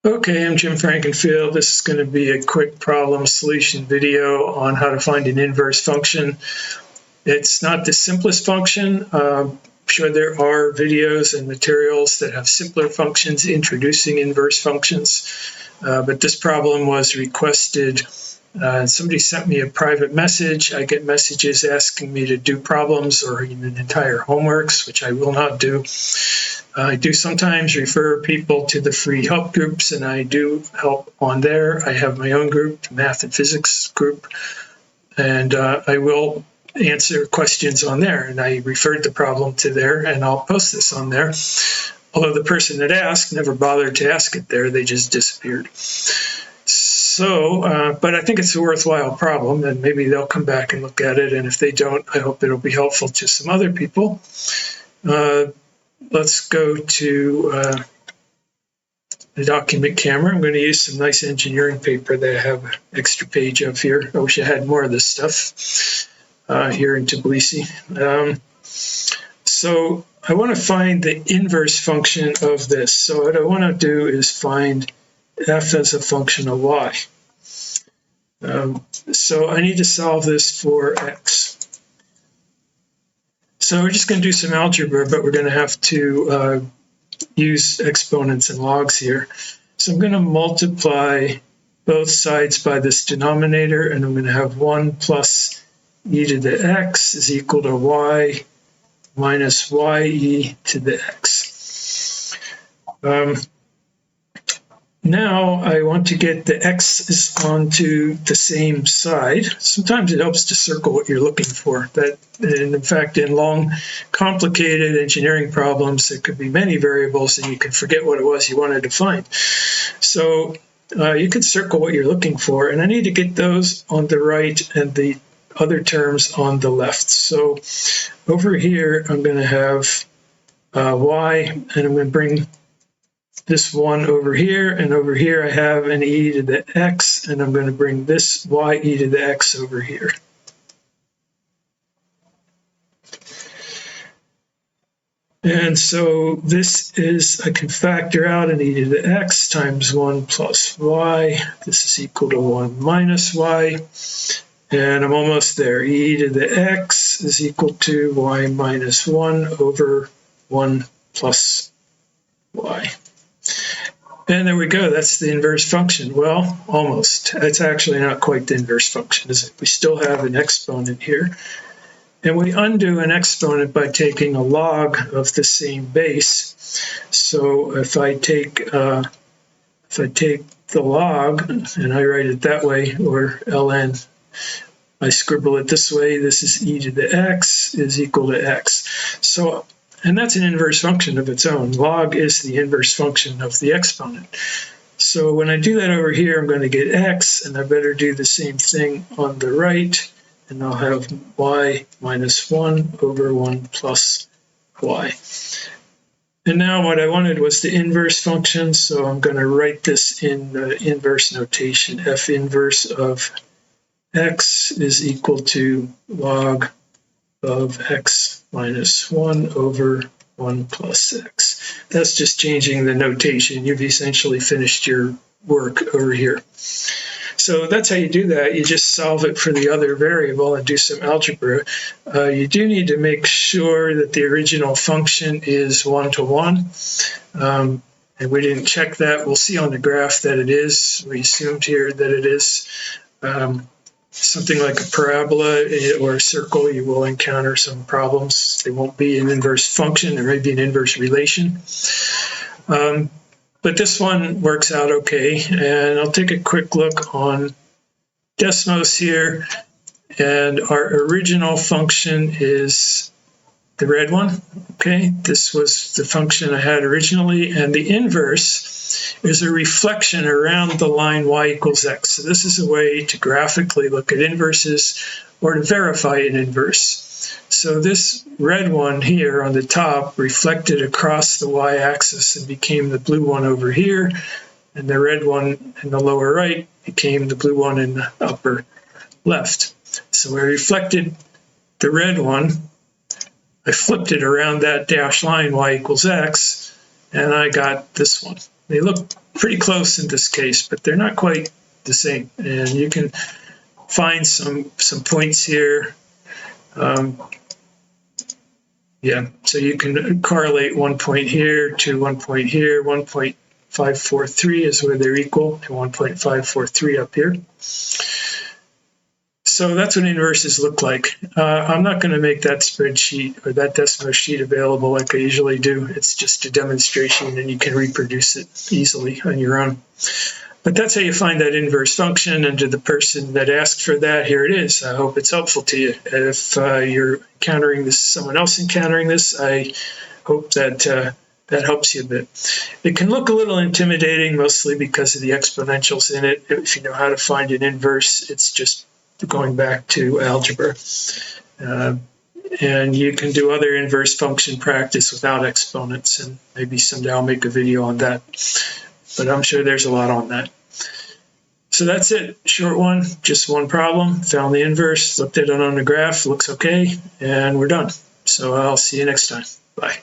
Okay, I'm Jim Frankenfield. This is going to be a quick problem solution video on how to find an inverse function. It's not the simplest function. I'm sure there are videos and materials that have simpler functions introducing inverse functions, but this problem was requested. Somebody sent me a private message. I get messages asking me to do problems or even entire homeworks, which I will not do. I do sometimes refer people to the free help groups, and I do help on there. I have my own group, the math and physics group, and I will answer questions on there. And I referred the problem to there, and I'll post this on there. Although the person that asked never bothered to ask it there, they just disappeared. So, but I think it's a worthwhile problem, and maybe they'll come back and look at it. And if they don't, I hope it'll be helpful to some other people. Let's go to the document camera. I'm going to use some nice engineering paper that I have an extra page of here. I wish I had more of this stuff here in Tbilisi. So I want to find the inverse function of this. So what I want to do is find f as a function of y. So I need to solve this for x. So we're just going to do some algebra, but we're going to have to use exponents and logs here. So I'm going to multiply both sides by this denominator, and I'm going to have 1 plus e to the x is equal to y minus ye to the x. Now I want to get the x's onto the same side. Sometimes it helps to circle what you're looking for. And in fact, in long, complicated engineering problems, there could be many variables and you can forget what it was you wanted to find. So you can circle what you're looking for, and I need to get those on the right and the other terms on the left. So over here, I'm going to have y, and I'm going to bring this 1 over here, and over here I have an e to the x, and I'm going to bring this ye to the x over here. And so this is, I can factor out an e to the x times 1 plus y. This is equal to 1 minus y. And I'm almost there. E to the x is equal to y minus 1 over 1 plus y. And there we go. That's the inverse function. Well, almost. It's actually not quite the inverse function, is it? We still have an exponent here. And we undo an exponent by taking a log of the same base. So if I take the log and I write it that way, or ln, I scribble it this way. This is e to the x is equal to x. So, and that's an inverse function of its own. Log is the inverse function of the exponent. So when I do that over here, I'm going to get x, and I better do the same thing on the right, and I'll have y minus 1 over 1 plus y. And now what I wanted was the inverse function, so I'm going to write this in the inverse notation. F inverse of x is equal to log of x minus 1 over 1 plus x. That's just changing the notation. You've essentially finished your work over here. So that's how you do that. You just solve it for the other variable and do some algebra. You do need to make sure that the original function is 1-to-1. And we didn't check that. We'll see on the graph that it is. We assumed here that it is. Something like a parabola or a circle, you will encounter some problems. They won't be an inverse function. There may be an inverse relation. But this one works out okay. And I'll take a quick look on Desmos here. And our original function is the red one. Okay, this was the function I had originally. And the inverse is a reflection around the line y equals x. So this is a way to graphically look at inverses or to verify an inverse. So this red one here on the top reflected across the y-axis and became the blue one over here, and the red one in the lower right became the blue one in the upper left. So we reflected the red one. I flipped it around that dashed line y equals x, and I got this one. They look pretty close in this case, but they're not quite the same. And you can find some points here. Yeah, so you can correlate 1 point here to 1 point here. 1.543 is where they're equal to 1.543 up here. So that's what inverses look like. I'm not going to make that spreadsheet or that Desmos sheet available like I usually do. It's just a demonstration and you can reproduce it easily on your own. But that's how you find that inverse function. And to the person that asked for that, here it is. I hope it's helpful to you. If you're encountering this, someone else encountering this, I hope that that helps you a bit. It can look a little intimidating, mostly because of the exponentials in it. If you know how to find an inverse, it's just going back to algebra. And you can do other inverse function practice without exponents, and maybe someday I'll make a video on that. But I'm sure there's a lot on that. So that's it. Short one, just one problem. Found the inverse, looked at it on the graph, looks okay, and we're done. So I'll see you next time. Bye.